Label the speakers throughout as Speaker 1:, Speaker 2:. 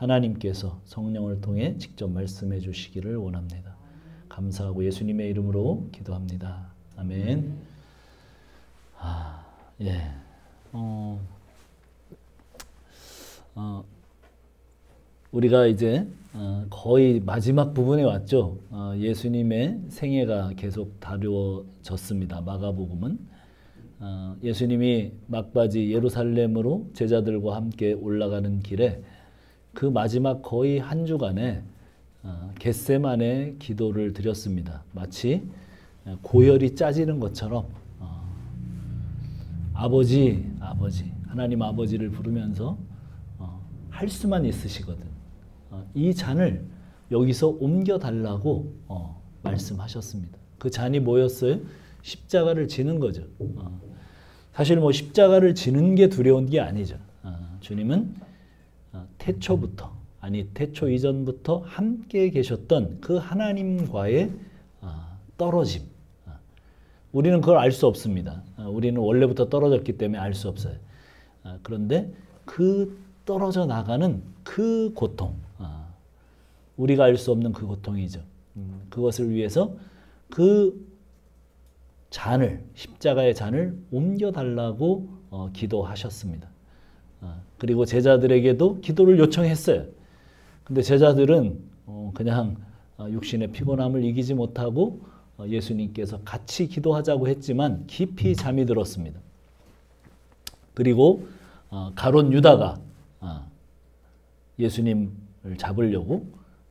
Speaker 1: 하나님께서 성령을 통해 직접 말씀해 주시기를 원합니다. 감사하고 예수님의 이름으로 기도합니다. 아멘. 예. 우리가 이제 거의 마지막 부분에 왔죠. 예수님의 생애가 계속 다루어졌습니다. 마가복음은. 예수님이 막바지 예루살렘으로 제자들과 함께 올라가는 길에 그 마지막 거의 한 주간에 겟세마네 기도를 드렸습니다. 마치 고열이 짜지는 것처럼 아버지, 하나님 아버지를 부르면서 할 수만 있으시거든. 이 잔을 여기서 옮겨달라고 말씀하셨습니다. 그 잔이 뭐였어요? 십자가를 지는 거죠. 사실 뭐 십자가를 지는 게 두려운 게 아니죠. 주님은 태초부터, 태초 이전부터 함께 계셨던 그 하나님과의 떨어짐. 우리는 그걸 알 수 없습니다. 우리는 원래부터 떨어졌기 때문에 알 수 없어요. 그런데 그 떨어져 나가는 그 고통, 우리가 알 수 없는 그 고통이죠. 그것을 위해서 그 잔을, 십자가의 잔을 옮겨달라고 기도하셨습니다. 그리고 제자들에게도 기도를 요청했어요. 근데 제자들은 그냥 육신의 피곤함을 이기지 못하고 예수님께서 같이 기도하자고 했지만 깊이 잠이 들었습니다. 그리고 가룟 유다가 예수님을 잡으려고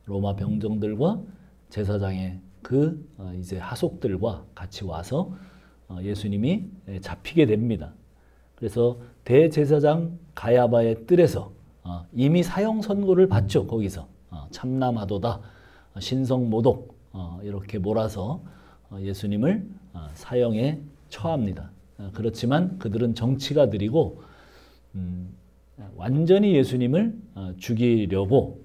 Speaker 1: 로마 병정들과 제사장의 그 이제 하속들과 같이 와서 예수님이 잡히게 됩니다. 그래서 대제사장 가야바의 뜰에서 이미 사형 선고를 받죠. 거기서 참남하도다, 신성모독 이렇게 몰아서 예수님을 사형에 처합니다. 그렇지만 그들은 정치가들이고 완전히 예수님을 죽이려고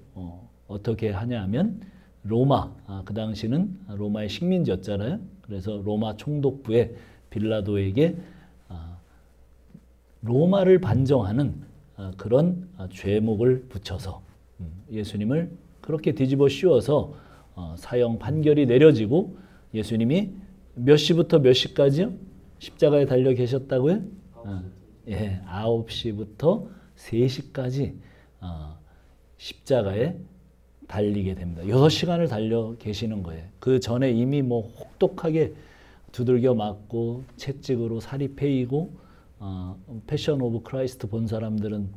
Speaker 1: 어떻게 하냐 하면 로마, 그 당시는 로마의 식민지였잖아요. 그래서 로마 총독부의 빌라도에게 로마를 반정하는 그런 죄목을 붙여서 예수님을 그렇게 뒤집어 씌워서 사형 판결이 내려지고 예수님이 몇 시부터 몇 시까지요? 십자가에 달려 계셨다고요? 9시부터 3시까지 십자가에 달리게 됩니다. 6시간을 달려 계시는 거예요. 그 전에 이미 뭐 혹독하게 두들겨 맞고 채찍으로 살이 패이고 패션 오브 크라이스트 본 사람들은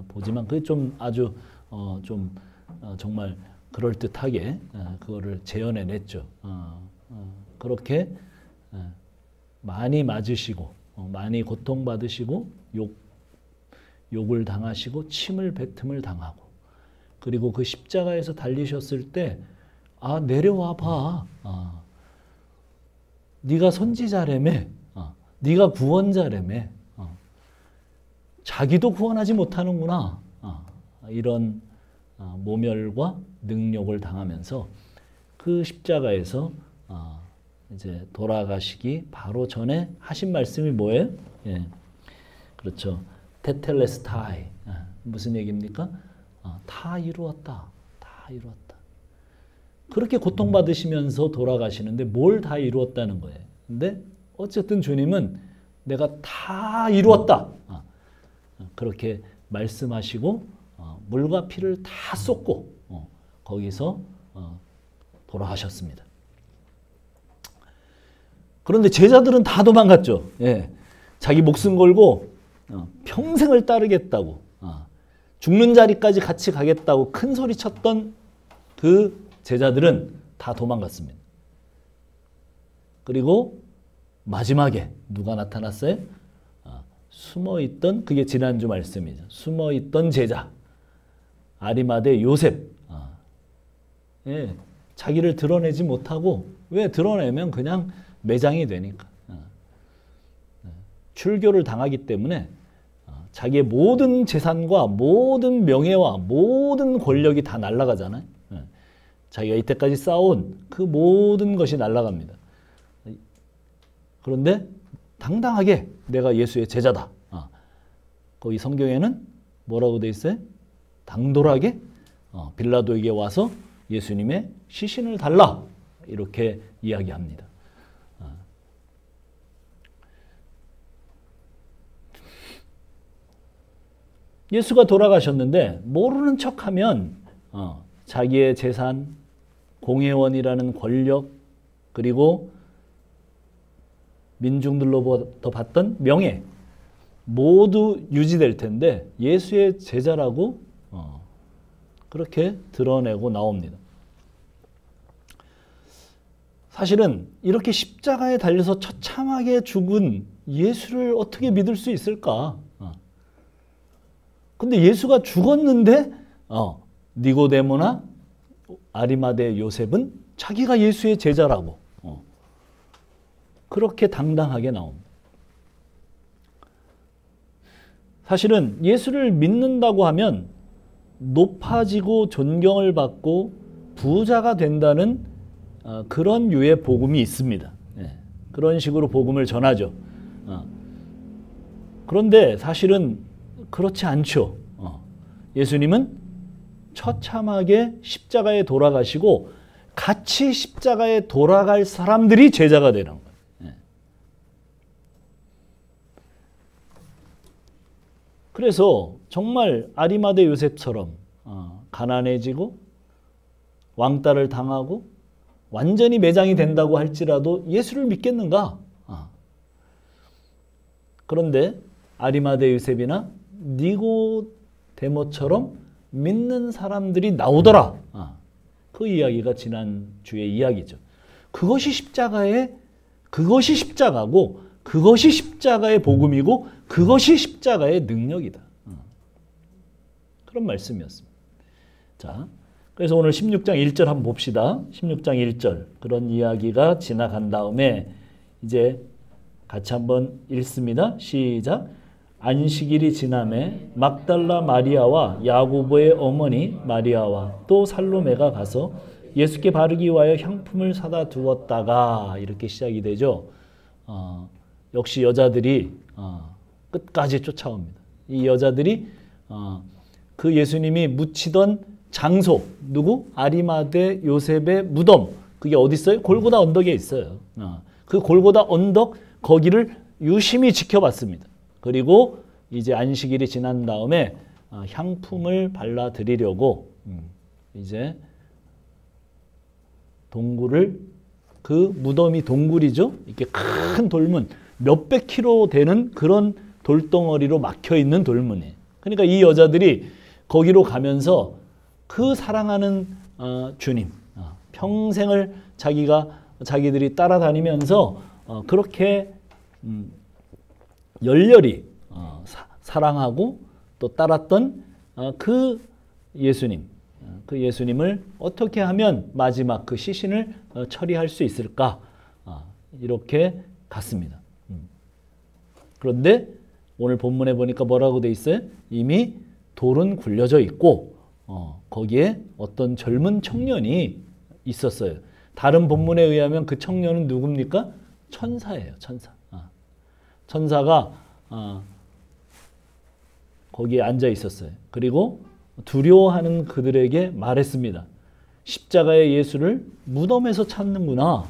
Speaker 1: 보지만 그게 좀 아주 정말 그럴듯하게 그거를 재현해 냈죠. 그렇게 많이 맞으시고 많이 고통받으시고 욕을 당하시고 침을 뱉음을 당하고 그리고 그 십자가에서 달리셨을 때 내려와 봐. 네가 선지자라며. 네가 구원자라며. 자기도 구원하지 못하는구나. 이런 모멸과 능욕을 당하면서 그 십자가에서 이제 돌아가시기 바로 전에 하신 말씀이 뭐예요? 예. 그렇죠. 테텔레스타이. 무슨 얘기입니까? 다 이루었다. 다 이루었다. 그렇게 고통받으시면서 돌아가시는데 뭘 다 이루었다는 거예요. 근데 어쨌든 주님은 내가 다 이루었다. 그렇게 말씀하시고 물과 피를 다 쏟고 거기서 돌아가셨습니다. 그런데 제자들은 다 도망갔죠. 예. 자기 목숨 걸고 평생을 따르겠다고 죽는 자리까지 같이 가겠다고 큰 소리 쳤던 그 제자들은 다 도망갔습니다. 그리고 마지막에 누가 나타났어요? 숨어있던, 그게 지난주 말씀이죠. 숨어있던 제자 아리마대 요셉. 예, 자기를 드러내지 못하고, 왜 드러내면 그냥 매장이 되니까. 출교를 당하기 때문에 자기의 모든 재산과 모든 명예와 모든 권력이 다 날아가잖아요. 자기가 이때까지 쌓아온 그 모든 것이 날아갑니다. 그런데 당당하게 내가 예수의 제자다. 거기 성경에는 뭐라고 돼 있어요? 당돌하게 빌라도에게 와서 예수님의 시신을 달라 이렇게 이야기합니다. 예수가 돌아가셨는데 모르는 척하면 자기의 재산, 공회원이라는 권력, 그리고 민중들로부터 받던 명예 모두 유지될 텐데 예수의 제자라고 그렇게 드러내고 나옵니다. 사실은 이렇게 십자가에 달려서 처참하게 죽은 예수를 어떻게 믿을 수 있을까? 근데 예수가 죽었는데 니고데모나 아리마대 요셉은 자기가 예수의 제자라고 그렇게 당당하게 나옵니다. 사실은 예수를 믿는다고 하면 높아지고 존경을 받고 부자가 된다는 그런 유의 복음이 있습니다. 그런 식으로 복음을 전하죠. 그런데 사실은 그렇지 않죠. 예수님은 처참하게 십자가에 돌아가시고 같이 십자가에 돌아갈 사람들이 제자가 되는 거예요. 그래서 정말 아리마대 요셉처럼 가난해지고 왕따를 당하고 완전히 매장이 된다고 할지라도 예수를 믿겠는가? 그런데 아리마대 요셉이나 니고데모처럼 믿는 사람들이 나오더라. 그 이야기가 지난주의 이야기죠. 그것이 십자가고 그것이 십자가의 복음이고 그것이 십자가의 능력이다. 그런 말씀이었습니다. 자, 그래서 오늘 16장 1절 한번 봅시다. 16장 1절 그런 이야기가 지나간 다음에 이제 같이 한번 읽습니다. 시작. 안식일이 지남에 막달라 마리아와 야고보의 어머니 마리아와 또 살로메가 가서 예수께 바르기 위하여 향품을 사다 두었다가 이렇게 시작이 되죠. 역시 여자들이 끝까지 쫓아옵니다. 이 여자들이 그 예수님이 묻히던 장소, 누구? 아리마대 요셉의 무덤. 그게 어디 있어요? 골고다 언덕에 있어요. 그 골고다 언덕 거기를 유심히 지켜봤습니다. 그리고 이제 안식일이 지난 다음에 향품을 발라드리려고 이제 동굴을, 그 무덤이 동굴이죠. 이렇게 큰 돌문, 몇백 킬로 되는 그런 돌덩어리로 막혀있는 돌문이에요. 그러니까 이 여자들이 거기로 가면서 그 사랑하는 주님, 평생을 자기들이 따라다니면서 그렇게 열렬히 사랑하고 또 따랐던 그 예수님, 그 예수님을 어떻게 하면 마지막 그 시신을 처리할 수 있을까? 이렇게 갔습니다. 그런데 오늘 본문에 보니까 뭐라고 돼 있어요? 이미 돌은 굴려져 있고 거기에 어떤 젊은 청년이 있었어요. 다른 본문에 의하면 그 청년은 누굽니까? 천사예요. 천사. 천사가 거기에 앉아 있었어요. 그리고 두려워하는 그들에게 말했습니다. 십자가의 예수를 무덤에서 찾는구나.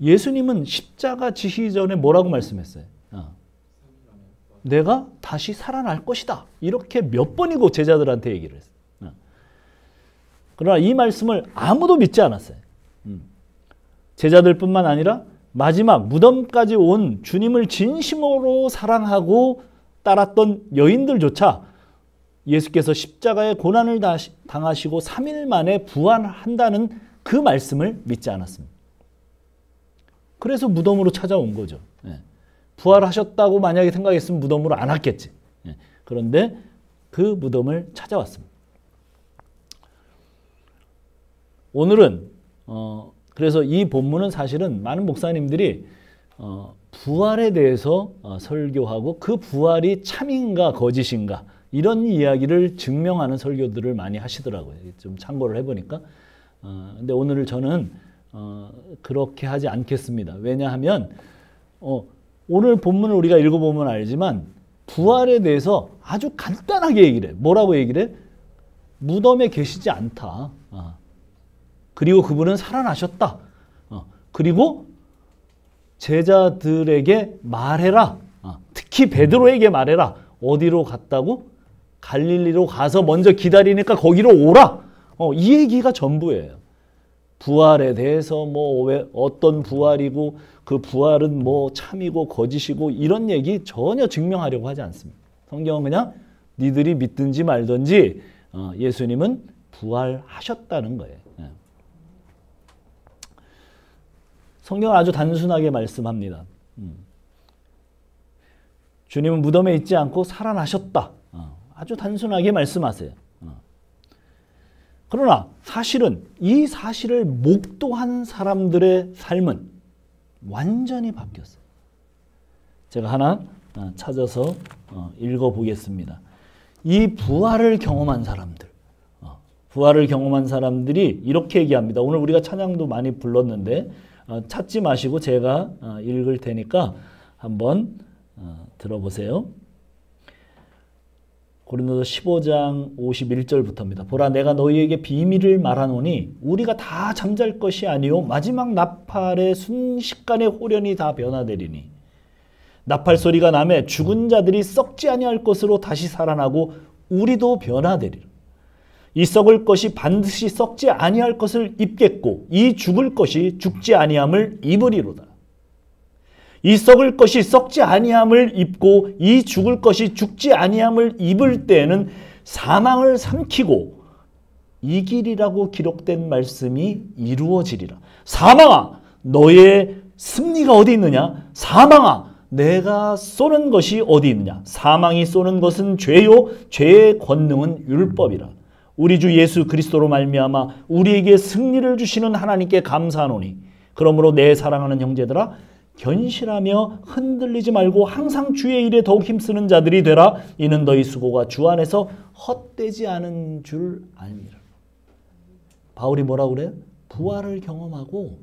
Speaker 1: 예수님은 십자가 지시기 전에 뭐라고 말씀했어요? 내가 다시 살아날 것이다. 이렇게 몇 번이고 제자들한테 얘기를 했어요. 그러나 이 말씀을 아무도 믿지 않았어요. 제자들뿐만 아니라 마지막 무덤까지 온 주님을 진심으로 사랑하고 따랐던 여인들조차 예수께서 십자가의 고난을 당하시고 3일 만에 부활한다는 그 말씀을 믿지 않았습니다. 그래서 무덤으로 찾아온 거죠. 부활하셨다고 만약에 생각했으면 무덤으로 안 왔겠지. 그런데 그 무덤을 찾아왔습니다. 오늘은 그래서 이 본문은 사실은 많은 목사님들이 부활에 대해서 설교하고 그 부활이 참인가 거짓인가 이런 이야기를 증명하는 설교들을 많이 하시더라고요. 좀 참고를 해보니까. 근데 오늘 저는 그렇게 하지 않겠습니다. 왜냐하면 오늘 본문을 우리가 읽어보면 알지만 부활에 대해서 아주 간단하게 얘기를 해. 뭐라고 얘기를 해? 무덤에 계시지 않다. 그리고 그분은 살아나셨다. 그리고 제자들에게 말해라. 특히 베드로에게 말해라. 어디로 갔다고? 갈릴리로 가서 먼저 기다리니까 거기로 오라. 이 얘기가 전부예요. 부활에 대해서 왜 어떤 부활이고 그 부활은 참이고 거짓이고 이런 얘기 전혀 증명하려고 하지 않습니다. 성경은 그냥 니들이 믿든지 말든지 예수님은 부활하셨다는 거예요. 성경은 아주 단순하게 말씀합니다. 주님은 무덤에 있지 않고 살아나셨다. 아주 단순하게 말씀하세요. 그러나 사실은 이 사실을 목도한 사람들의 삶은 완전히 바뀌었어요. 제가 하나 찾아서 읽어보겠습니다. 이 부활을 경험한 사람들, 부활을 경험한 사람들이 이렇게 얘기합니다. 오늘 우리가 찬양도 많이 불렀는데 찾지 마시고 제가 읽을 테니까 한번 들어보세요. 고린도서 15장 51절부터입니다. 보라 내가 너희에게 비밀을 말하노니 우리가 다 잠잘 것이 아니요 마지막 나팔의 순식간에 호련히 다 변화되리니 나팔 소리가 나매 죽은 자들이 썩지 아니할 것으로 다시 살아나고 우리도 변화되리라. 이 썩을 것이 반드시 썩지 아니할 것을 입겠고 이 죽을 것이 죽지 아니함을 입으리로다. 이 썩을 것이 썩지 아니함을 입고 이 죽을 것이 죽지 아니함을 입을 때에는 사망을 삼키고 이기리라고 기록된 말씀이 이루어지리라. 사망아 너의 승리가 어디 있느냐? 사망아 내가 쏘는 것이 어디 있느냐? 사망이 쏘는 것은 죄요 죄의 권능은 율법이라. 우리 주 예수 그리스도로 말미암아 우리에게 승리를 주시는 하나님께 감사하노니 그러므로 내 사랑하는 형제들아 견실하며 흔들리지 말고 항상 주의 일에 더욱 힘쓰는 자들이 되라. 이는 너희 수고가 주 안에서 헛되지 않은 줄 알미라. 바울이 뭐라고 그래요? 부활을 경험하고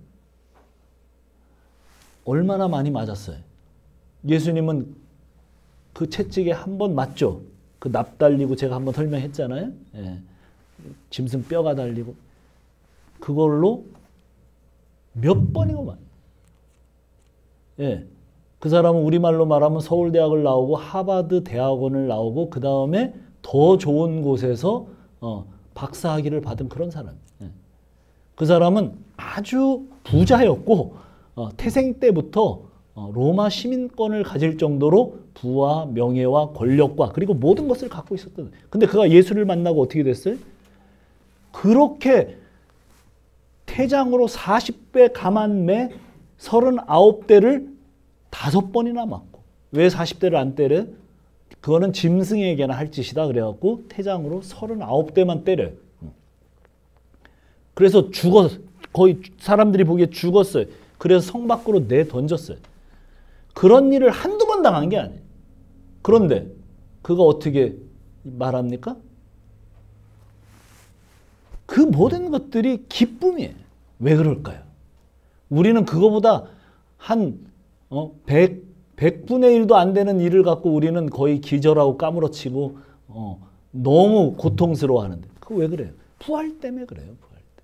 Speaker 1: 얼마나 많이 맞았어요. 예수님은 그 채찍에 한 번 맞죠. 그 납 달리고 제가 한번 설명했잖아요. 예. 짐승 뼈가 달리고 그걸로 몇 번이고 말. 예. 그 사람은 우리말로 말하면 서울대학을 나오고 하버드 대학원을 나오고 그 다음에 더 좋은 곳에서 박사학위를 받은 그런 사람. 예. 그 사람은 아주 부자였고 태생 때부터 로마 시민권을 가질 정도로 부와 명예와 권력과 그리고 모든 것을 갖고 있었던. 근데 그가 예수를 만나고 어떻게 됐어요? 그렇게 태장으로 40배 감한매 39대를 5번이나 맞고. 왜 40대를 안 때려요? 그거는 짐승에게나 할 짓이다 그래갖고 태장으로 39대만 때려요. 그래서 거의 사람들이 보기에 죽었어요. 그래서 성 밖으로 내던졌어요. 그런 일을 한두 번 당한 게 아니에요. 그런데 그가 어떻게 말합니까? 그 모든 것들이 기쁨이에요. 왜 그럴까요? 우리는 그거보다 한 100분의 1도 안 되는 일을 갖고 우리는 거의 기절하고 까무러치고 너무 고통스러워하는데 그거 왜 그래요? 부활 때문에 그래요. 부활 때.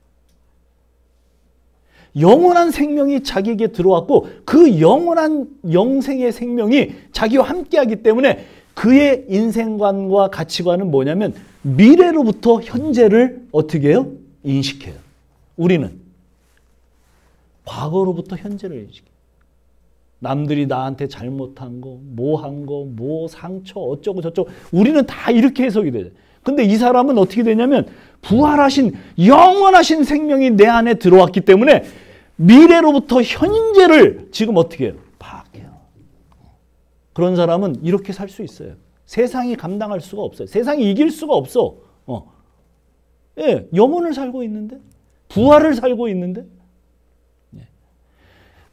Speaker 1: 영원한 생명이 자기에게 들어왔고 그 영원한 영생의 생명이 자기와 함께하기 때문에 그의 인생관과 가치관은 뭐냐면 미래로부터 현재를 어떻게 해요? 인식해요. 우리는 과거로부터 현재를 인식해요. 남들이 나한테 잘못한 거, 뭐 한 거, 뭐 상처 어쩌고 저쩌고 우리는 다 이렇게 해석이 돼요. 근데 이 사람은 어떻게 되냐면 부활하신 영원하신 생명이 내 안에 들어왔기 때문에 미래로부터 현재를 지금 어떻게 해요? 파악해요. 그런 사람은 이렇게 살 수 있어요. 세상이 감당할 수가 없어요. 세상이 이길 수가 없어. 예, 영혼을 살고 있는데 부활을 살고 있는데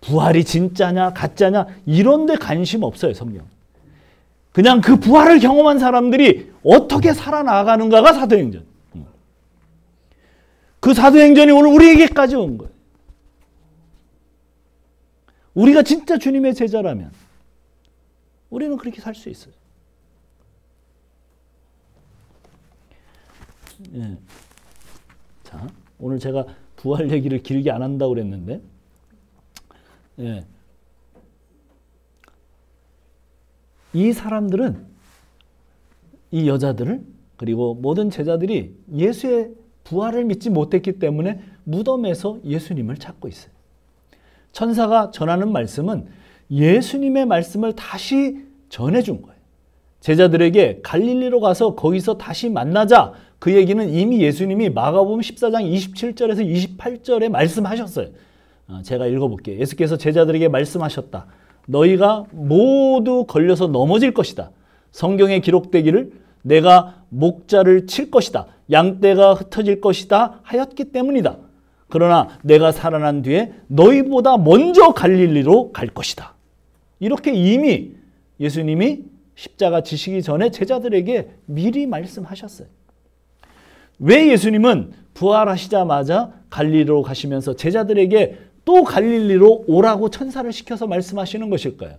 Speaker 1: 부활이 진짜냐 가짜냐 이런 데 관심 없어요. 성경. 그냥 그 부활을 경험한 사람들이 어떻게 살아나가는가가 사도행전. 그 사도행전이 오늘 우리에게까지 온 거예요. 우리가 진짜 주님의 제자라면 우리는 그렇게 살 수 있어요. 예. 자, 오늘 제가 부활 얘기를 길게 안 한다고 그랬는데, 예. 이 사람들은, 이 여자들을, 그리고 모든 제자들이 예수의 부활을 믿지 못했기 때문에 무덤에서 예수님을 찾고 있어요. 천사가 전하는 말씀은 예수님의 말씀을 다시 전해준 거예요. 제자들에게 갈릴리로 가서 거기서 다시 만나자. 그 얘기는 이미 예수님이 마가복음 14장 27절에서 28절에 말씀하셨어요. 제가 읽어볼게요. 예수께서 제자들에게 말씀하셨다. 너희가 모두 걸려서 넘어질 것이다. 성경에 기록되기를 내가 목자를 칠 것이다. 양떼가 흩어질 것이다 하였기 때문이다. 그러나 내가 살아난 뒤에 너희보다 먼저 갈릴리로 갈 것이다. 이렇게 이미 예수님이 십자가 지시기 전에 제자들에게 미리 말씀하셨어요. 왜 예수님은 부활하시자마자 갈릴리로 가시면서 제자들에게 또 갈릴리로 오라고 천사를 시켜서 말씀하시는 것일까요?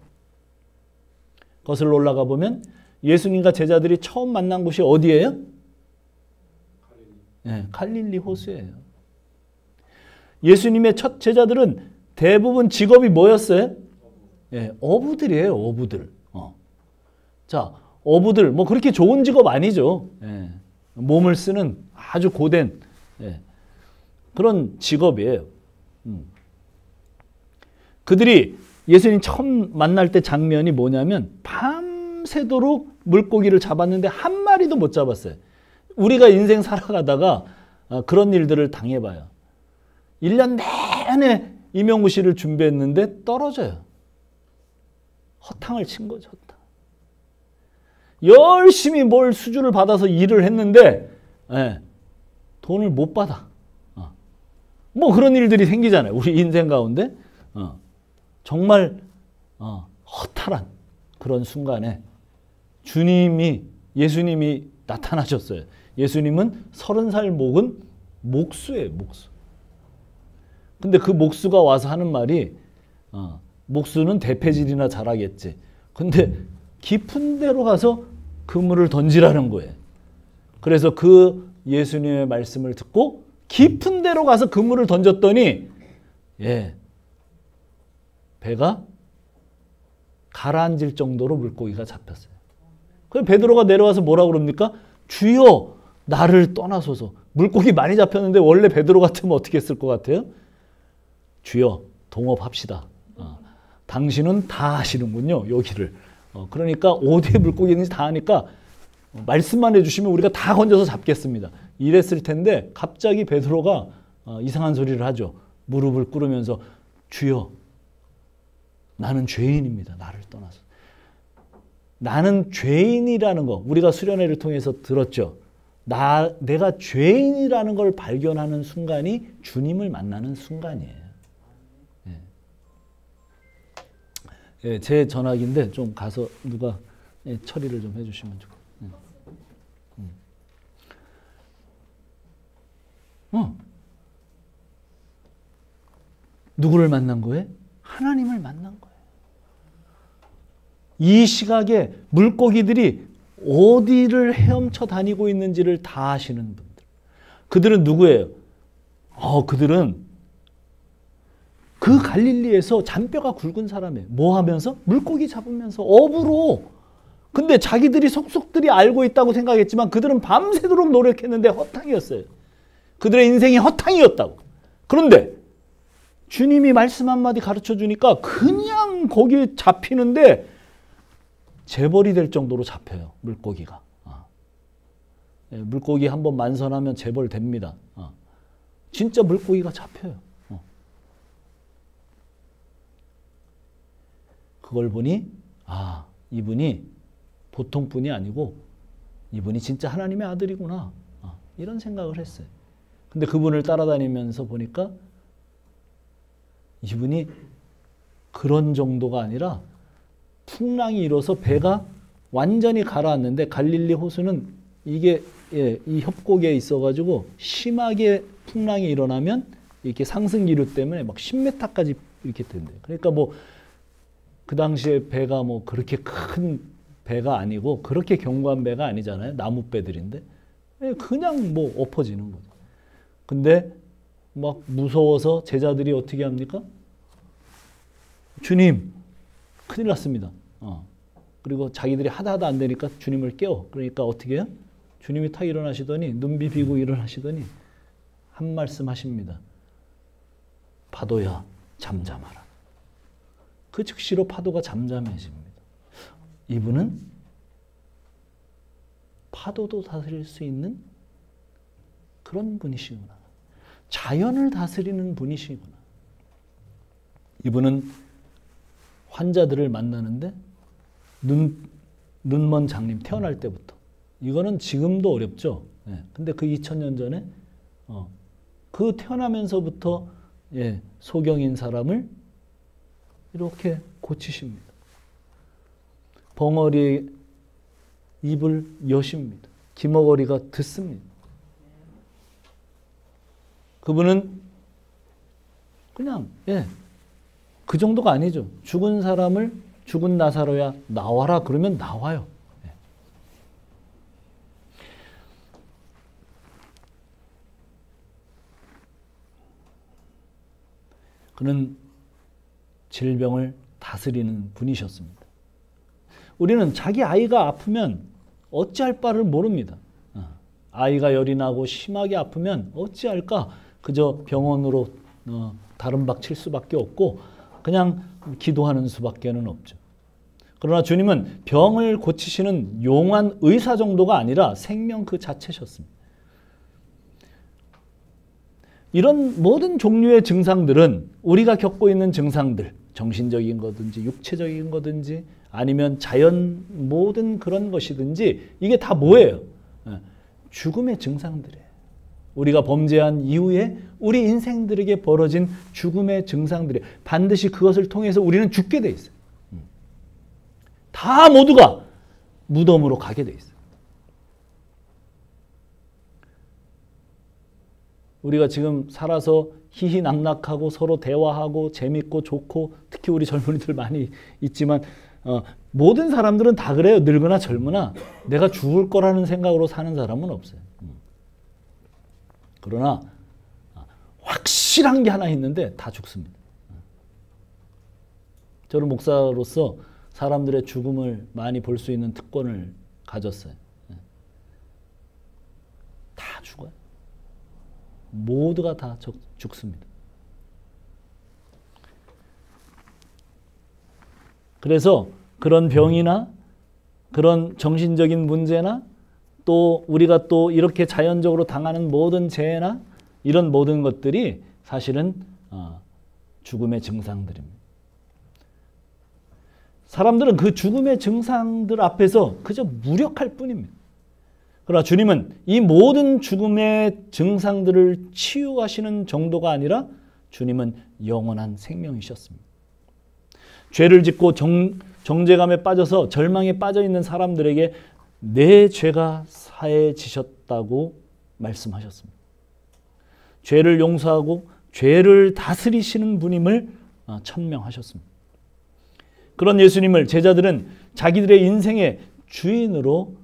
Speaker 1: 거슬러 올라가 보면 예수님과 제자들이 처음 만난 곳이 어디예요? 네, 갈릴리 호수예요. 예수님의 첫 제자들은 대부분 직업이 뭐였어요? 네, 어부들이에요. 어부들. 자, 어부들 뭐 그렇게 좋은 직업 아니죠. 네, 몸을 쓰는 아주 고된 그런 직업이에요. 그들이 예수님 처음 만날 때 장면이 뭐냐면 밤새도록 물고기를 잡았는데 한 마리도 못 잡았어요. 우리가 인생 살아가다가 그런 일들을 당해봐요. 1년 내내 임용고시를 준비했는데 떨어져요. 허탕을 친 거죠. 허탕. 열심히 뭘 수주를 받아서 일을 했는데 돈을 못 받아. 뭐 그런 일들이 생기잖아요. 우리 인생 가운데. 정말 허탈한 그런 순간에 예수님이 나타나셨어요. 예수님은 30살 먹은 목수예요. 목수. 근데 그 목수가 와서 하는 말이 목수는 대패질이나 잘하겠지. 근데 깊은 데로 가서 그물을 던지라는 거예요. 그래서 그 예수님의 말씀을 듣고 깊은 데로 가서 그물을 던졌더니 배가 가라앉을 정도로 물고기가 잡혔어요. 그래서 베드로가 내려와서 뭐라고 그럽니까? 주여 나를 떠나소서. 물고기 많이 잡혔는데 원래 베드로 같으면 어떻게 했을 것 같아요? 주여 동업합시다. 당신은 다 하시는군요. 여기를. 그러니까 어디에 물고기 있는지 다 하니까 말씀만 해주시면 우리가 다 건져서 잡겠습니다. 이랬을 텐데 갑자기 베드로가 이상한 소리를 하죠. 무릎을 꿇으면서 주여 나는 죄인입니다. 나를 떠나서. 나는 죄인이라는 거 우리가 수련회를 통해서 들었죠. 내가 죄인이라는 걸 발견하는 순간이 주님을 만나는 순간이에요. 제 전화기인데 좀 가서 누가 처리를 좀 해주시면 좋겠어요. 누구를 만난 거예요? 하나님을 만난 거예요. 이 시각에 물고기들이 어디를 헤엄쳐 다니고 있는지를 다 아시는 분들. 그들은 누구예요? 그들은 그 갈릴리에서 잔뼈가 굵은 사람이에요. 뭐 하면서? 물고기 잡으면서 어부로. 근데 자기들이 속속들이 알고 있다고 생각했지만 그들은 밤새도록 노력했는데 허탕이었어요. 그들의 인생이 허탕이었다고. 그런데 주님이 말씀 한마디 가르쳐 주니까 그냥 거기에 잡히는데 재벌이 될 정도로 잡혀요. 물고기가. 물고기 한번 만선하면 재벌 됩니다. 진짜 물고기가 잡혀요. 그걸 보니 이분이 보통 분이 아니고 이분이 진짜 하나님의 아들이구나. 이런 생각을 했어요. 근데 그분을 따라다니면서 보니까 이분이 그런 정도가 아니라 풍랑이 일어서 배가 완전히 가라앉는데 갈릴리 호수는 이게 이 협곡에 있어가지고 심하게 풍랑이 일어나면 이렇게 상승 기류 때문에 막 10m까지 이렇게 된대요. 그러니까 뭐 그 당시에 배가 뭐 그렇게 큰 배가 아니고 그렇게 견고한 배가 아니잖아요. 나무 배들인데 그냥 뭐 엎어지는 거죠. 근데 막 무서워서 제자들이 어떻게 합니까? 주님, 큰일 났습니다. 그리고 자기들이 하다 안 되니까 주님을 깨워. 그러니까 어떻게 해요? 주님이 탁 일어나시더니 눈 비비고 일어나시더니 한 말씀 하십니다. 파도야 잠잠하라. 그 즉시로 파도가 잠잠해집니다. 이분은 파도도 다스릴 수 있는 그런 분이시구나. 자연을 다스리는 분이시구나. 이분은 환자들을 만나는데 눈먼 장님 태어날 때부터. 이거는 지금도 어렵죠. 근데 그 2000년 전에 그 태어나면서부터 소경인 사람을 이렇게 고치십니다. 벙어리의 입을 여십니다. 기머거리가 듣습니다. 그분은 그냥 그 정도가 아니죠. 죽은 사람을 죽은 나사로야 나와라 그러면 나와요. 그는 질병을 다스리는 분이셨습니다. 우리는 자기 아이가 아프면 어찌할 바를 모릅니다. 아이가 열이 나고 심하게 아프면 어찌할까? 그저 병원으로 다른 박 칠 수밖에 없고 그냥 기도하는 수밖에는 없죠. 그러나 주님은 병을 고치시는 용한 의사 정도가 아니라 생명 그 자체셨습니다. 이런 모든 종류의 증상들은 우리가 겪고 있는 증상들, 정신적인 거든지 육체적인 거든지 아니면 자연 모든 그런 것이든지 이게 다 뭐예요? 죽음의 증상들이에요. 우리가 범죄한 이후에 우리 인생들에게 벌어진 죽음의 증상들이에요. 반드시 그것을 통해서 우리는 죽게 돼 있어요. 다 모두가 무덤으로 가게 돼 있어요. 우리가 지금 살아서 희희낙낙하고 서로 대화하고 재밌고 좋고 특히 우리 젊은이들 많이 있지만 모든 사람들은 다 그래요. 늙으나 젊으나 내가 죽을 거라는 생각으로 사는 사람은 없어요. 그러나 확실한 게 하나 있는데 다 죽습니다. 저는 목사로서 사람들의 죽음을 많이 볼 수 있는 특권을 가졌어요. 다 죽어요. 모두가 다 죽습니다. 그래서 그런 병이나 그런 정신적인 문제나 또 우리가 또 이렇게 자연적으로 당하는 모든 재해나 이런 모든 것들이 사실은 죽음의 증상들입니다. 사람들은 그 죽음의 증상들 앞에서 그저 무력할 뿐입니다. 그러나 주님은 이 모든 죽음의 증상들을 치유하시는 정도가 아니라 주님은 영원한 생명이셨습니다. 죄를 짓고 정죄감에 빠져서 절망에 빠져 있는 사람들에게 내 죄가 사해지셨다고 말씀하셨습니다. 죄를 용서하고 죄를 다스리시는 분임을 천명하셨습니다. 그런 예수님을 제자들은 자기들의 인생의 주인으로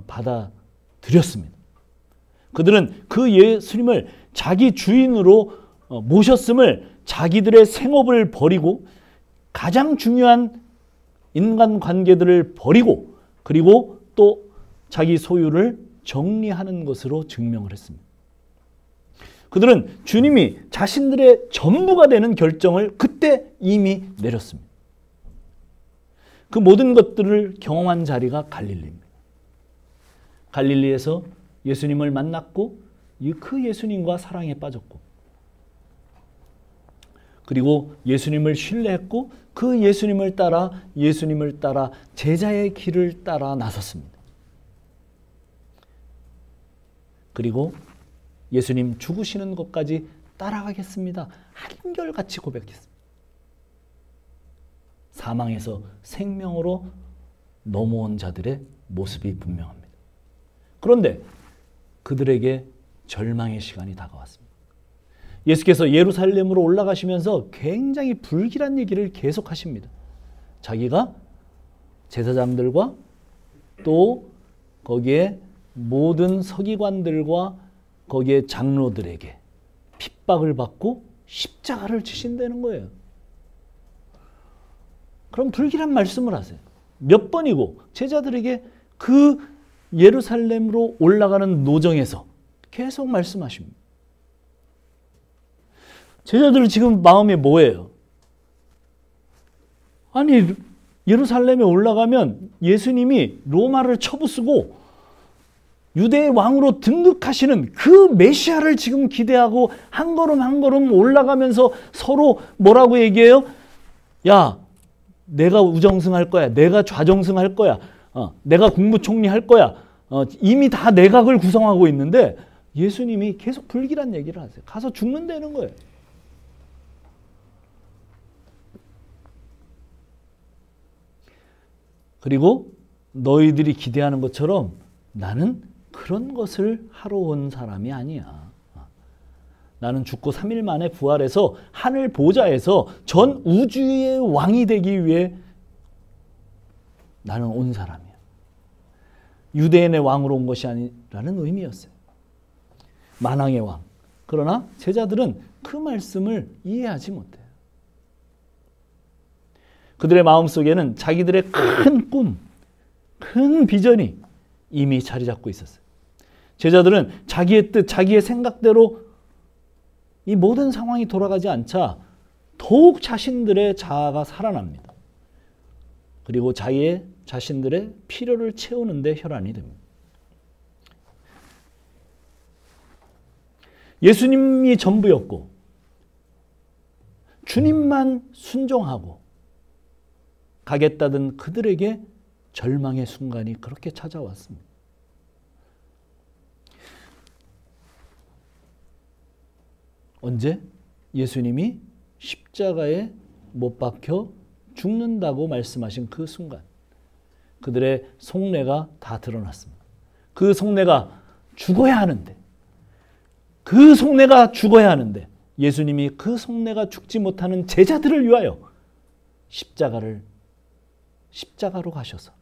Speaker 1: 받아들였습니다. 그들은 그 예수님을 자기 주인으로 모셨음을 자기들의 생업을 버리고 가장 중요한 인간관계들을 버리고 그리고 또 자기 소유를 정리하는 것으로 증명을 했습니다. 그들은 주님이 자신들의 전부가 되는 결정을 그때 이미 내렸습니다. 그 모든 것들을 경험한 자리가 갈릴리입니다. 갈릴리에서 예수님을 만났고 그 예수님과 사랑에 빠졌고 그리고 예수님을 신뢰했고 그 예수님을 따라 제자의 길을 따라 나섰습니다. 그리고 예수님 죽으시는 것까지 따라가겠습니다. 한결같이 고백했습니다. 사망에서 생명으로 넘어온 자들의 모습이 분명합니다. 그런데 그들에게 절망의 시간이 다가왔습니다. 예수께서 예루살렘으로 올라가시면서 굉장히 불길한 얘기를 계속하십니다. 자기가 제사장들과 또 거기에 모든 서기관들과 거기에 장로들에게 핍박을 받고 십자가를 지신다는 거예요. 그럼 불길한 말씀을 하세요. 몇 번이고 제자들에게 그 예루살렘으로 올라가는 노정에서 계속 말씀하십니다. 제자들 지금 마음이 뭐예요? 아니 예루살렘에 올라가면 예수님이 로마를 쳐부수고 유대의 왕으로 등극하시는 그 메시아를 지금 기대하고 한 걸음 한 걸음 올라가면서 서로 뭐라고 얘기해요? 야, 내가 우정승할 거야. 내가 좌정승할 거야. 내가 국무총리 할 거야. 이미 다 내각을 구성하고 있는데 예수님이 계속 불길한 얘기를 하세요. 가서 죽는다는 거예요. 그리고 너희들이 기대하는 것처럼 나는 그런 것을 하러 온 사람이 아니야. 나는 죽고 3일 만에 부활해서 하늘 보좌에서 전 우주의 왕이 되기 위해 나는 온 사람이야. 유대인의 왕으로 온 것이 아니라는 의미였어요. 만왕의 왕. 그러나 제자들은 그 말씀을 이해하지 못해요. 그들의 마음속에는 자기들의 큰 꿈, 큰 비전이 이미 자리 잡고 있었어요. 제자들은 자기의 뜻, 자기의 생각대로 이 모든 상황이 돌아가지 않자 더욱 자신들의 자아가 살아납니다. 그리고 자신들의 필요를 채우는 데 혈안이 됩니다. 예수님이 전부였고 주님만 순종하고 가겠다던 그들에게 절망의 순간이 그렇게 찾아왔습니다. 언제? 예수님이 십자가에 못 박혀 죽는다고 말씀하신 그 순간 그들의 속내가 다 드러났습니다. 그 속내가 죽어야 하는데 예수님이 그 속내가 죽지 못하는 제자들을 위하여 십자가로 가셔서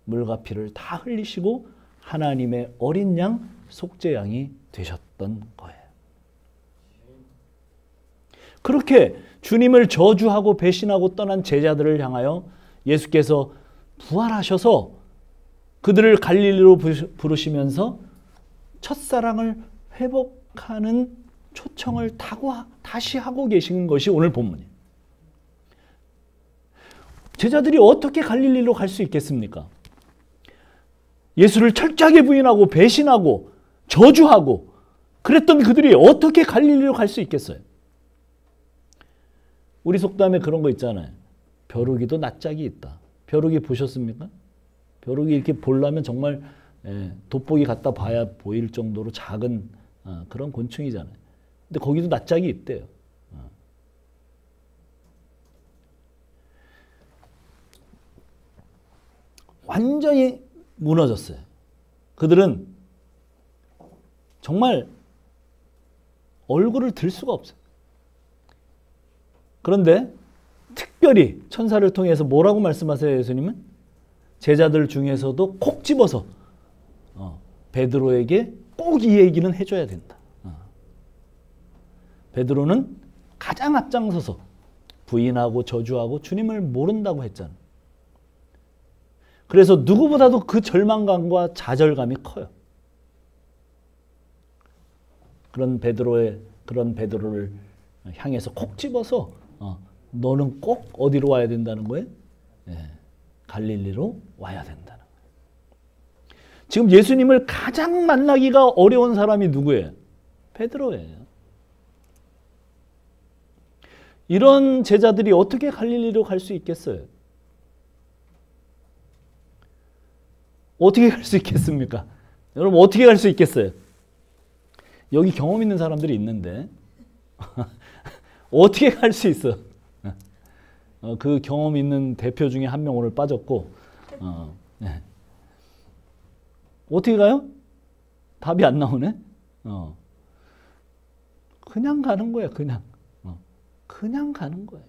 Speaker 1: 물과 피를 다 흘리시고 하나님의 어린 양 속죄양이 되셨던 거예요. 그렇게 주님을 저주하고 배신하고 떠난 제자들을 향하여 예수께서 부활하셔서 그들을 갈릴리로 부르시면서 첫사랑을 회복하는 초청을 다시 하고 계신 것이 오늘 본문이에요. 제자들이 어떻게 갈릴리로 갈 수 있겠습니까? 예수를 철저하게 부인하고 배신하고 저주하고 그랬던 그들이 어떻게 갈릴리로 갈 수 있겠어요? 우리 속담에 그런 거 있잖아요. 벼룩이도 낯짝이 있다. 벼룩이 보셨습니까? 벼룩이 이렇게 보려면 정말 돋보기 갖다 봐야 보일 정도로 작은 그런 곤충이잖아요. 근데 거기도 낯짝이 있대요. 완전히 무너졌어요. 그들은 정말 얼굴을 들 수가 없어요. 그런데 특별히 천사를 통해서 뭐라고 말씀하세요, 예수님은? 제자들 중에서도 콕 집어서 베드로에게 꼭 이 얘기는 해줘야 된다. 베드로는 가장 앞장서서 부인하고 저주하고 주님을 모른다고 했잖아요. 그래서 누구보다도 그 절망감과 좌절감이 커요. 그런 베드로를 향해서 콕 집어서 너는 꼭 어디로 와야 된다는 거예요? 갈릴리로 와야 된다는 거예요. 지금 예수님을 가장 만나기가 어려운 사람이 누구예요? 베드로예요. 이런 제자들이 어떻게 갈릴리로 갈 수 있겠어요? 어떻게 갈 수 있겠습니까? 여러분 어떻게 갈 수 있겠어요? 여기 경험 있는 사람들이 있는데 어떻게 갈 수 있어? 그 경험 있는 대표 중에 한 명 오늘 빠졌고 네. 어떻게 가요? 답이 안 나오네? 그냥 가는 거야. 그냥 가는 거예요.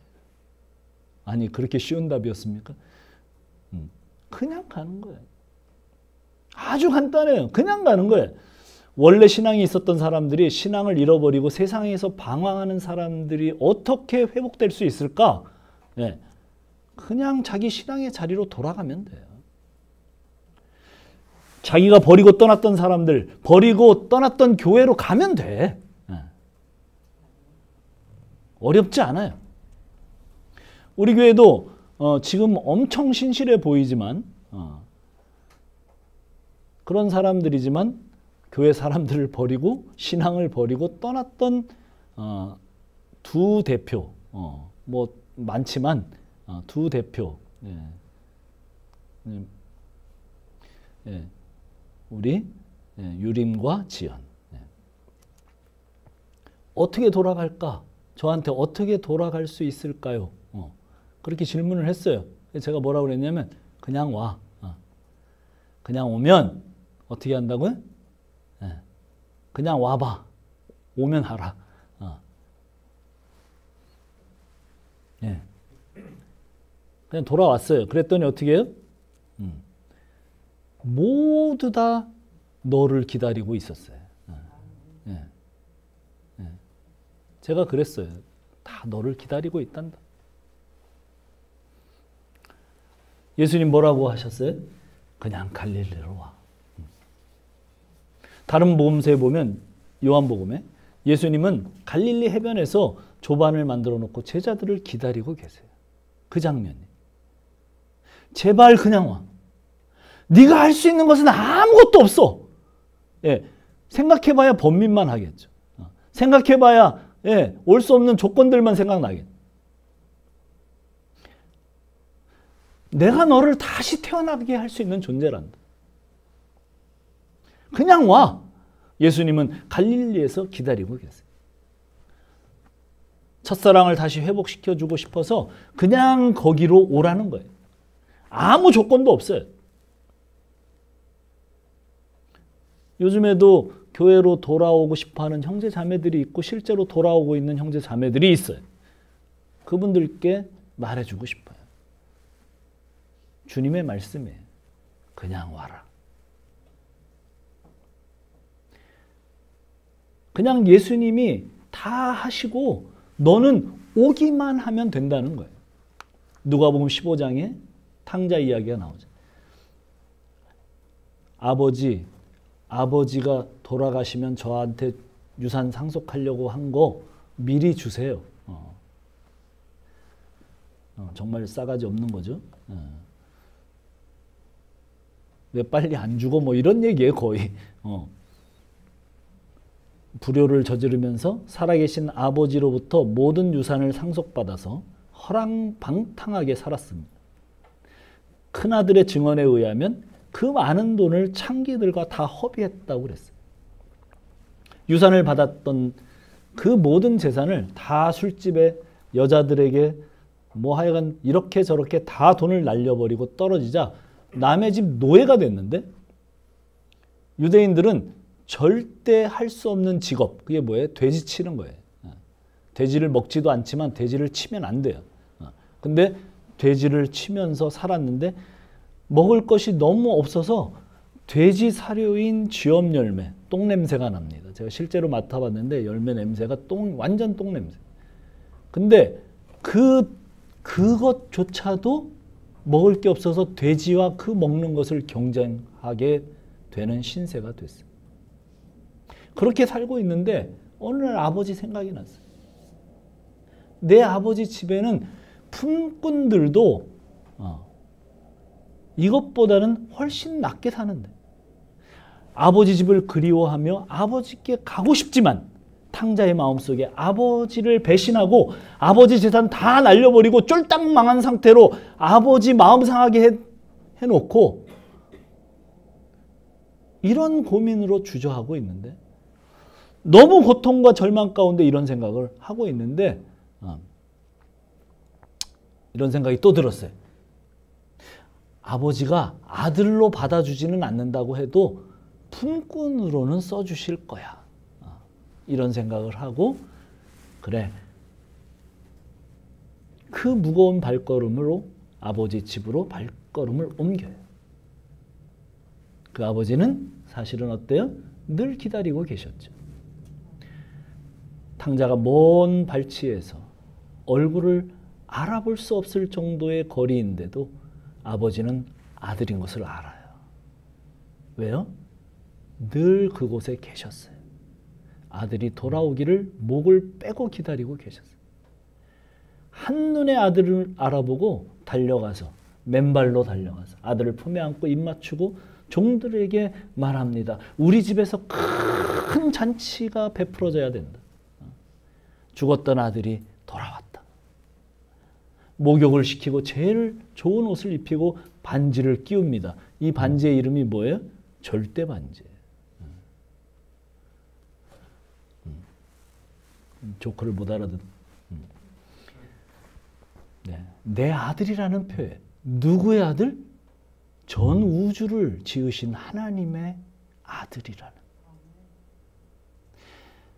Speaker 1: 아니 그렇게 쉬운 답이었습니까? 그냥 가는 거예요. 아주 간단해요. 그냥 가는 거예요. 원래 신앙이 있었던 사람들이 신앙을 잃어버리고 세상에서 방황하는 사람들이 어떻게 회복될 수 있을까? 네. 그냥 자기 신앙의 자리로 돌아가면 돼요. 자기가 버리고 떠났던 사람들, 버리고 떠났던 교회로 가면 돼. 네. 어렵지 않아요. 우리 교회도 지금 엄청 신실해 보이지만 그런 사람들이지만 교회 사람들을 버리고 신앙을 버리고 떠났던 두 대표, 뭐 많지만 두 대표, 우리 유림과 지연. 어떻게 돌아갈까? 저한테 어떻게 돌아갈 수 있을까요? 그렇게 질문을 했어요. 제가 뭐라고 그랬냐면 그냥 와. 그냥 오면 어떻게 한다고요? 그냥 와봐. 오면 하라. 그냥 돌아왔어요. 그랬더니 어떻게 해요? 모두 다 너를 기다리고 있었어요. 제가 그랬어요. 다 너를 기다리고 있단다. 예수님 뭐라고 하셨어요? 그냥 갈릴리로 와. 다른 복음서에 보면 요한복음에 예수님은 갈릴리 해변에서 조반을 만들어 놓고 제자들을 기다리고 계세요. 그 장면이. 제발 그냥 와. 네가 할 수 있는 것은 아무것도 없어. 생각해봐야 번민만 하겠죠. 생각해봐야 올 수 없는 조건들만 생각나겠죠. 내가 너를 다시 태어나게 할 수 있는 존재란다. 그냥 와. 예수님은 갈릴리에서 기다리고 계세요. 첫사랑을 다시 회복시켜주고 싶어서 그냥 거기로 오라는 거예요. 아무 조건도 없어요. 요즘에도 교회로 돌아오고 싶어하는 형제 자매들이 있고 실제로 돌아오고 있는 형제 자매들이 있어요. 그분들께 말해주고 싶어요. 주님의 말씀이에요. 그냥 와라. 그냥 예수님이 다 하시고 너는 오기만 하면 된다는 거예요. 누가복음 15장에 탕자 이야기가 나오죠. 아버지가 돌아가시면 저한테 유산 상속하려고 한 거 미리 주세요. 정말 싸가지 없는 거죠. 왜 빨리 안 주고 뭐 이런 얘기예요 거의. 불효를 저지르면서 살아계신 아버지로부터 모든 유산을 상속받아서 허랑방탕하게 살았습니다. 큰아들의 증언에 의하면 그 많은 돈을 창기들과 다 허비했다고 그랬어요. 유산을 받았던 그 모든 재산을 다 술집에 여자들에게 뭐 하여간 이렇게 저렇게 다 돈을 날려버리고 떨어지자 남의 집 노예가 됐는데 유대인들은 절대 할 수 없는 직업, 그게 뭐예요? 돼지 치는 거예요. 돼지를 먹지도 않지만 돼지를 치면 안 돼요. 근데 돼지를 치면서 살았는데 먹을 것이 너무 없어서 돼지 사료인 쥐엄 열매, 똥 냄새가 납니다. 제가 실제로 맡아봤는데 열매 냄새가 완전 똥 냄새. 근데 그것조차도 먹을 게 없어서 돼지와 그 먹는 것을 경쟁하게 되는 신세가 됐어요. 그렇게 살고 있는데 어느 날 아버지 생각이 났어요. 내 아버지 집에는 품꾼들도 이것보다는 훨씬 낫게 사는데 아버지 집을 그리워하며 아버지께 가고 싶지만 탕자의 마음속에 아버지를 배신하고 아버지 재산 다 날려버리고 쫄딱 망한 상태로 아버지 마음 상하게 해놓고 이런 고민으로 주저하고 있는데 너무 고통과 절망 가운데 이런 생각을 하고 있는데 이런 생각이 또 들었어요. 아버지가 아들로 받아주지는 않는다고 해도 품꾼으로는 써주실 거야. 이런 생각을 하고 그래. 그 무거운 발걸음으로 아버지 집으로 발걸음을 옮겨요. 그 아버지는 사실은 어때요? 늘 기다리고 계셨죠. 탕자가 먼 발치에서 얼굴을 알아볼 수 없을 정도의 거리인데도 아버지는 아들인 것을 알아요. 왜요? 늘 그곳에 계셨어요. 아들이 돌아오기를 목을 빼고 기다리고 계셨어요. 한눈에 아들을 알아보고 달려가서 맨발로 달려가서 아들을 품에 안고 입 맞추고 종들에게 말합니다. 우리 집에서 큰 잔치가 베풀어져야 된다. 죽었던 아들이 돌아왔다. 목욕을 시키고 제일 좋은 옷을 입히고 반지를 끼웁니다. 이 반지의 이름이 뭐예요? 절대 반지. 조커를 못 알아듣. 네. 내 아들이라는 표현. 누구의 아들? 전 우주를 지으신 하나님의 아들이라는.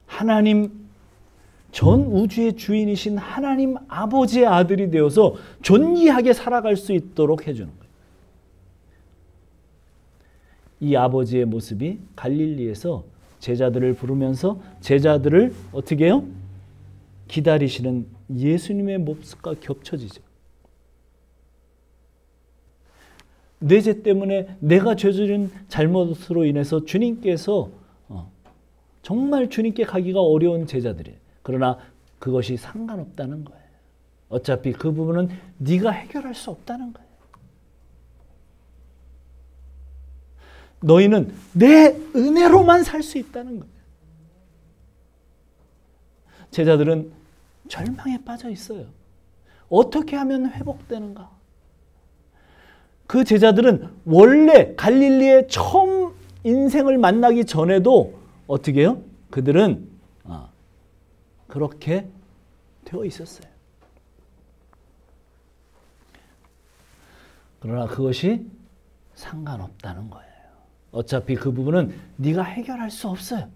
Speaker 1: 하나님, 전 우주의 주인이신 하나님 아버지의 아들이 되어서 존귀하게 살아갈 수 있도록 해주는 거예요. 이 아버지의 모습이 갈릴리에서 제자들을 부르면서 제자들을 어떻게 해요? 기다리시는 예수님의 모습과 겹쳐지죠. 내 죄 때문에 내가 저지른 잘못으로 인해서 주님께서 정말 주님께 가기가 어려운 제자들이에요. 그러나 그것이 상관없다는 거예요. 어차피 그 부분은 네가 해결할 수 없다는 거예요. 너희는 내 은혜로만 살 수 있다는 거예요. 제자들은 절망에 빠져 있어요. 어떻게 하면 회복되는가? 그 제자들은 원래 갈릴리에 처음 인생을 만나기 전에도 어떻게 해요? 그들은 그렇게 되어 있었어요. 그러나 그것이 상관없다는 거예요. 어차피 그 부분은 네가 해결할 수 없어요.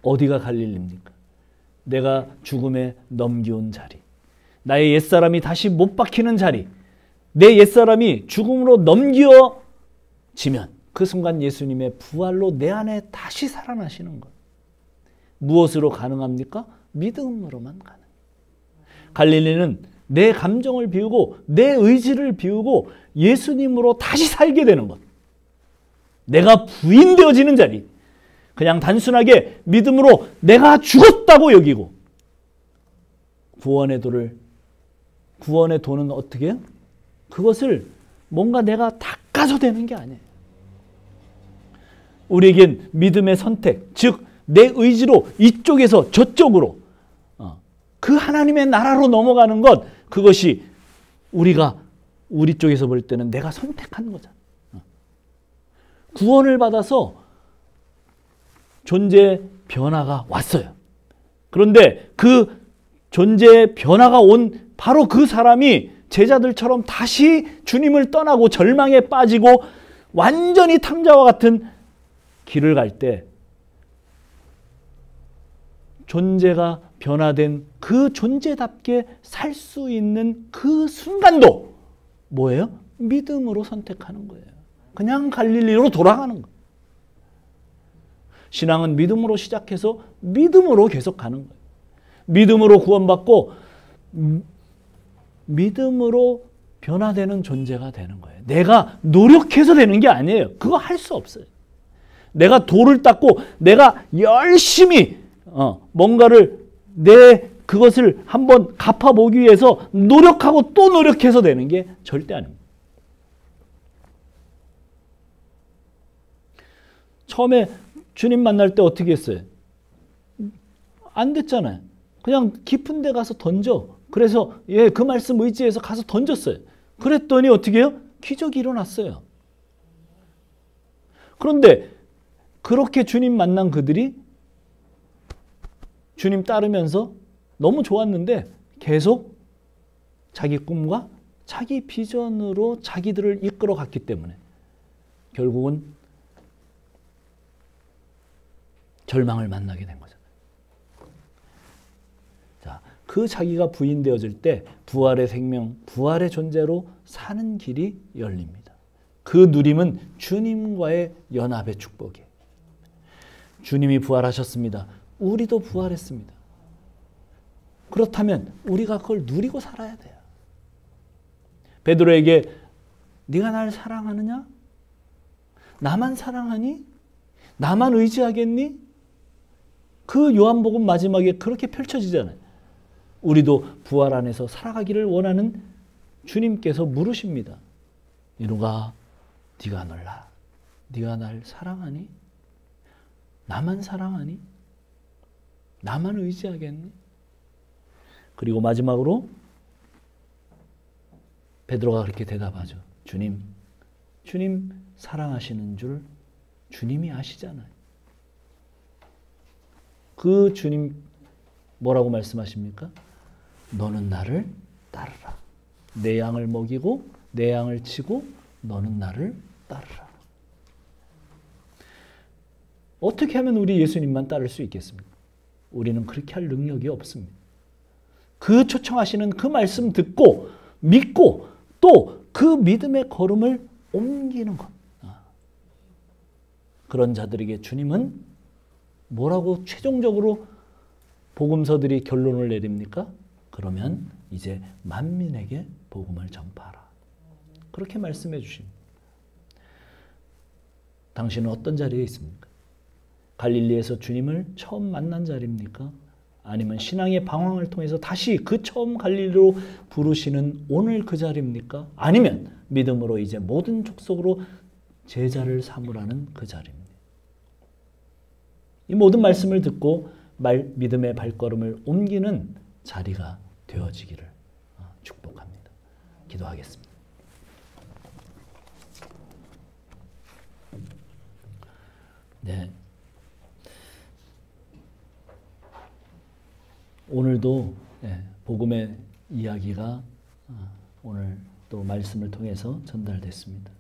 Speaker 1: 어디가 갈릴리입니까? 내가 죽음에 넘겨온 자리. 나의 옛사람이 다시 못 박히는 자리. 내 옛사람이 죽음으로 넘겨지면 그 순간 예수님의 부활로 내 안에 다시 살아나시는 것. 무엇으로 가능합니까? 믿음으로만 가능. 갈릴리는 내 감정을 비우고 내 의지를 비우고 예수님으로 다시 살게 되는 것. 내가 부인되어지는 자리. 그냥 단순하게 믿음으로 내가 죽었다고 여기고 구원의 도는 어떻게 해요? 그것을 뭔가 내가 닦아서 되는 게 아니에요. 우리에겐 믿음의 선택, 즉 내 의지로 이쪽에서 저쪽으로 그 하나님의 나라로 넘어가는 것, 그것이 우리 쪽에서 볼 때는 내가 선택한 거잖아. 구원을 받아서 존재 변화가 왔어요. 그런데 그 존재 변화가 온 바로 그 사람이 제자들처럼 다시 주님을 떠나고 절망에 빠지고 완전히 탕자와 같은 길을 갈 때 존재가 변화된 그 존재답게 살 수 있는 그 순간도 뭐예요? 믿음으로 선택하는 거예요. 그냥 갈릴리로 돌아가는 거예요. 신앙은 믿음으로 시작해서 믿음으로 계속 가는 거예요. 믿음으로 구원받고 믿음으로 변화되는 존재가 되는 거예요. 내가 노력해서 되는 게 아니에요. 그거 할 수 없어요. 내가 돌을 닦고 내가 열심히 뭔가를 그것을 한번 갚아보기 위해서 노력하고 또 노력해서 되는 게 절대 아닙니다. 처음에 주님 만날 때 어떻게 했어요? 안 됐잖아요. 그냥 깊은 데 가서 던져. 그래서 그 말씀 의지해서 가서 던졌어요. 그랬더니 어떻게 해요? 기적이 일어났어요. 그런데 그렇게 주님 만난 그들이 주님 따르면서 너무 좋았는데 계속 자기 꿈과 자기 비전으로 자기들을 이끌어 갔기 때문에 결국은 절망을 만나게 된 거잖아요. 자, 그 자기가 부인되어질 때 부활의 생명, 부활의 존재로 사는 길이 열립니다. 그 누림은 주님과의 연합의 축복이에요. 주님이 부활하셨습니다. 우리도 부활했습니다. 그렇다면 우리가 그걸 누리고 살아야 돼요. 베드로에게 네가 날 사랑하느냐? 나만 사랑하니? 나만 의지하겠니? 그 요한복음 마지막에 그렇게 펼쳐지잖아요. 우리도 부활 안에서 살아가기를 원하는 주님께서 물으십니다. 이누가 네가 놀라. 네가 날 사랑하니? 나만 사랑하니? 나만 의지하겠니? 그리고 마지막으로 베드로가 그렇게 대답하죠. 주님 사랑하시는 줄 주님이 아시잖아요. 그 주님 뭐라고 말씀하십니까? 너는 나를 따르라. 내 양을 먹이고 내 양을 치고 너는 나를 따르라. 어떻게 하면 우리 예수님만 따를 수 있겠습니까? 우리는 그렇게 할 능력이 없습니다. 그 초청하시는 그 말씀 듣고 믿고 또 그 믿음의 걸음을 옮기는 것. 그런 자들에게 주님은 뭐라고 최종적으로 복음서들이 결론을 내립니까? 그러면 이제 만민에게 복음을 전파하라. 그렇게 말씀해 주십니다. 당신은 어떤 자리에 있습니까? 갈릴리에서 주님을 처음 만난 자리입니까? 아니면 신앙의 방황을 통해서 다시 그 처음 갈릴리로 부르시는 오늘 그 자리입니까? 아니면 믿음으로 이제 모든 족속으로 제자를 삼으라는 그 자리입니다. 이 모든 말씀을 듣고 믿음의 발걸음을 옮기는 자리가 되어지기를 축복합니다. 기도하겠습니다. 네. 오늘도 복음의 이야기가 오늘 또 말씀을 통해서 전달됐습니다.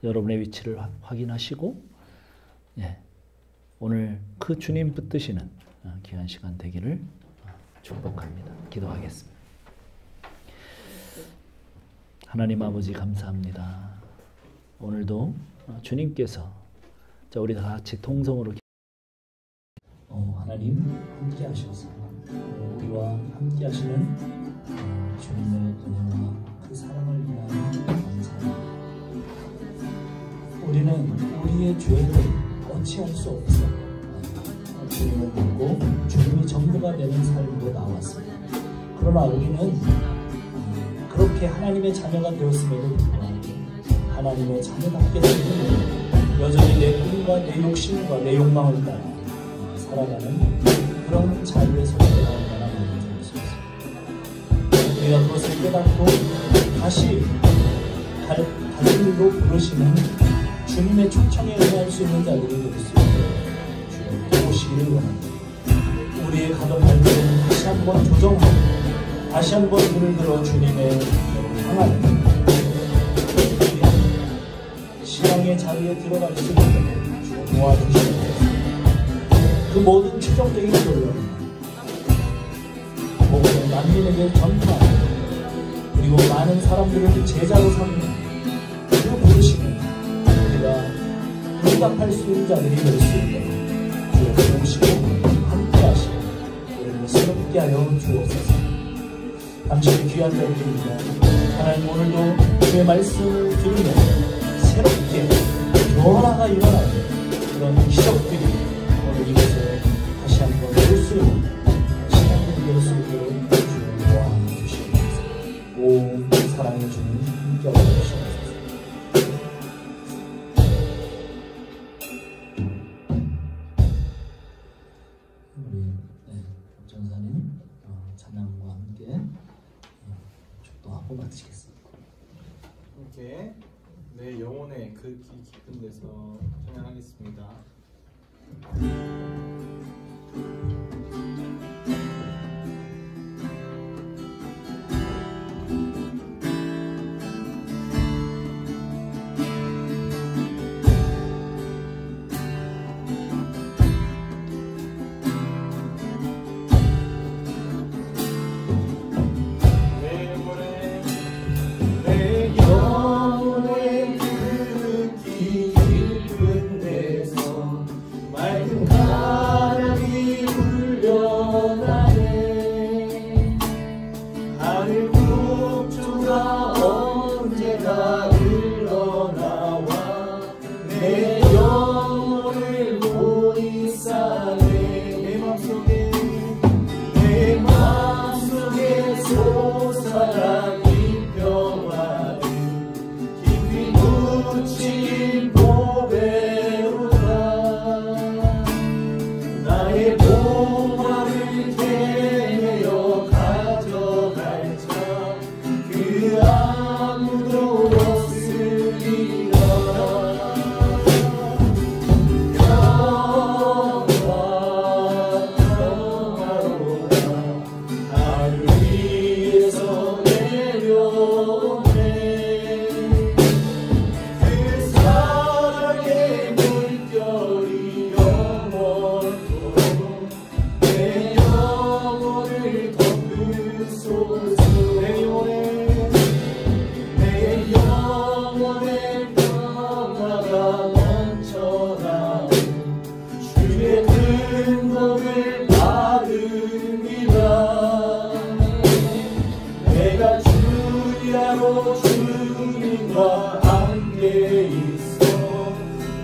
Speaker 1: 여러분의 위치를 확인하시고 오늘 그 주님 붙드시는 귀한 시간 되기를 축복합니다. 기도하겠습니다. 하나님 아버지 감사합니다. 오늘도 주님께서 우리 다 같이 통성으로 하나님 함께 하셔서 우리와 함께 하시는 주님의 은혜와 그 사랑을 위하여 감사합니다. 우리는 우리의 죄를 어찌할 수 없어 주님을 믿고 주님이 전부가 되는 삶으로 나왔습니다. 그러나 우리는 그렇게 하나님의 자녀가 되었음에도 불구하고 하나님의 자녀답게 되는 여전히 내 꿈과 내 욕심과 내 욕망을 따라 살아가는 그런 자유의 소리가 얼마나 많은지 모르겠습니다. 우리가 그것을 깨닫고 다시 갈릴리로 부르시는 주님의 초청에 응할 수 있는 자들이 될 수 있도록 주여 도우시기를 원합니다. 우리의 가던 발걸음을 다시 한번 조정하고 다시 한번 눈을 들어 주님의 향하는 신앙의 자리에 들어갈 수 있도록 주여 도와주시옵소서. 그 모든 최종적인 결론 복음을 만민에게 전파하고 그리고 많은 사람들을 제자로 삼는 그 부르심을 우리가 응답할 수 있는 자들이 될 수 있도록 주여 도우시고 함께 하시고 우리를 새롭게 하여 주옵소서. 당신의 귀한 자들입니다. 하나님 오늘도 주의 말씀을 들으며 새롭게 변화가 일어나는 그런 기적들이 오늘 이곳에 다시 한번 볼 수 있는 시간이 될 수 있도록 주님 도와주시옵소서. 오 사랑의 주님 함께하고 계시옵소서. 우리 전사님 찬양과 함께 축도하고 마치겠습니다.
Speaker 2: 함께 내 영혼의 그 깊은 데서 찬양하겠습니다.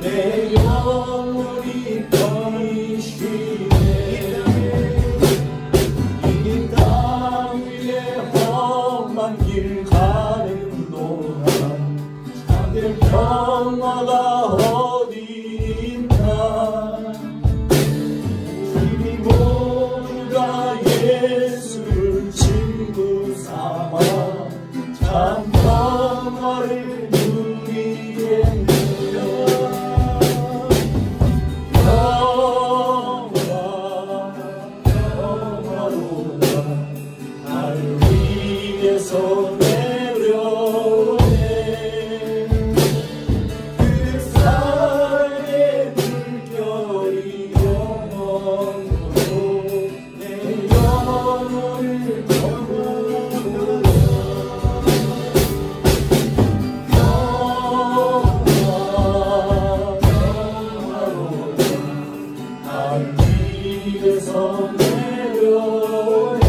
Speaker 2: 내 영혼이 편히 쉬네. 이 땅 위에 험한 길 가는 동안 참된 평화가 어디 있나. 주님 모두가 예수를 친구 삼아 참 평화를 누리겠네. 평화로가 하늘 위에서 내려오네. 그 사랑의 물결이 영원토록 내 영혼을 머무르라. 하늘 위에서 내려오네.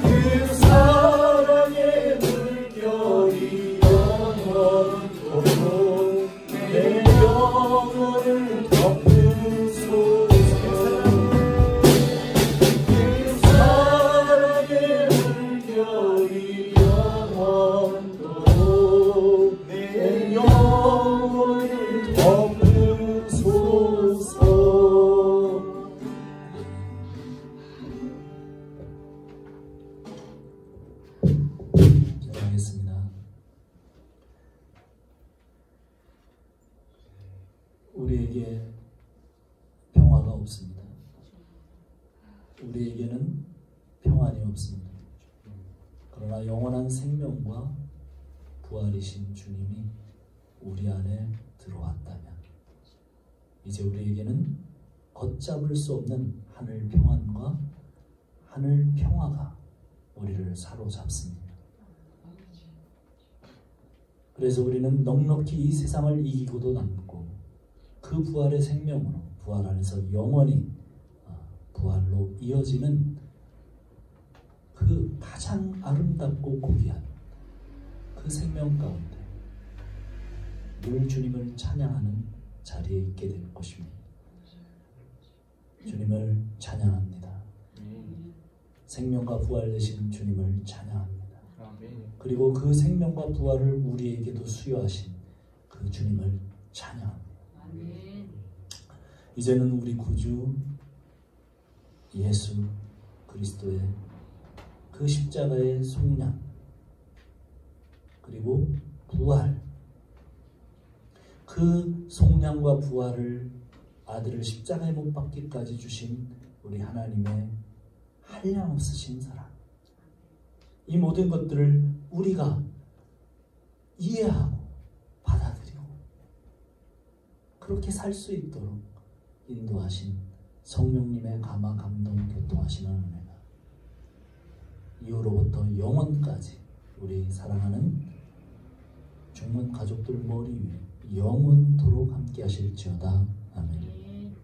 Speaker 2: 그 사랑의 물결이 영원토록 내 영혼을 덮으소서. 그 사랑의 물결이 영원토록 내 영혼을 덮으소서.
Speaker 3: 기도하겠습니다. 우리에게 평화가 없습니다. 우리에게는 평안이 없습니다. 그러나 영원한 생명과 부활이신 주님이 우리 안에 들어왔다면 이제 우리에게는 걷잡을 수 없는 하늘 평안과 하늘 평화가 우리를 사로잡습니다. 그래서 우리는 넉넉히 이 세상을 이기고도 남고 그 부활의 생명으로 부활 안에서 영원히 부활로 이어지는 그 가장 아름답고 고귀한 그 생명 가운데 늘 주님을 찬양하는 자리에 있게 될 것입니다. 주님을 찬양합니다. 생명과 부활 되신 주님을 찬양합니다. 그리고 그 생명과 부활을 우리에게도 수여하신 그 주님을 찬양합니다. 이제는 우리 구주 예수 그리스도의 그 십자가의 속량 그리고 부활, 그 속량과 부활을 아들을 십자가에 못 박기까지 주신 우리 하나님의 한량없으신 사랑, 이 모든 것들을 우리가 이해하고 받아들이고 그렇게 살 수 있도록 인도하신 성령님의 감화 감동 교통하시는 은혜가 이후로부터 영원까지 우리 사랑하는 중문 가족들 머리 위에 영원토록 함께 하실지어다. 아멘.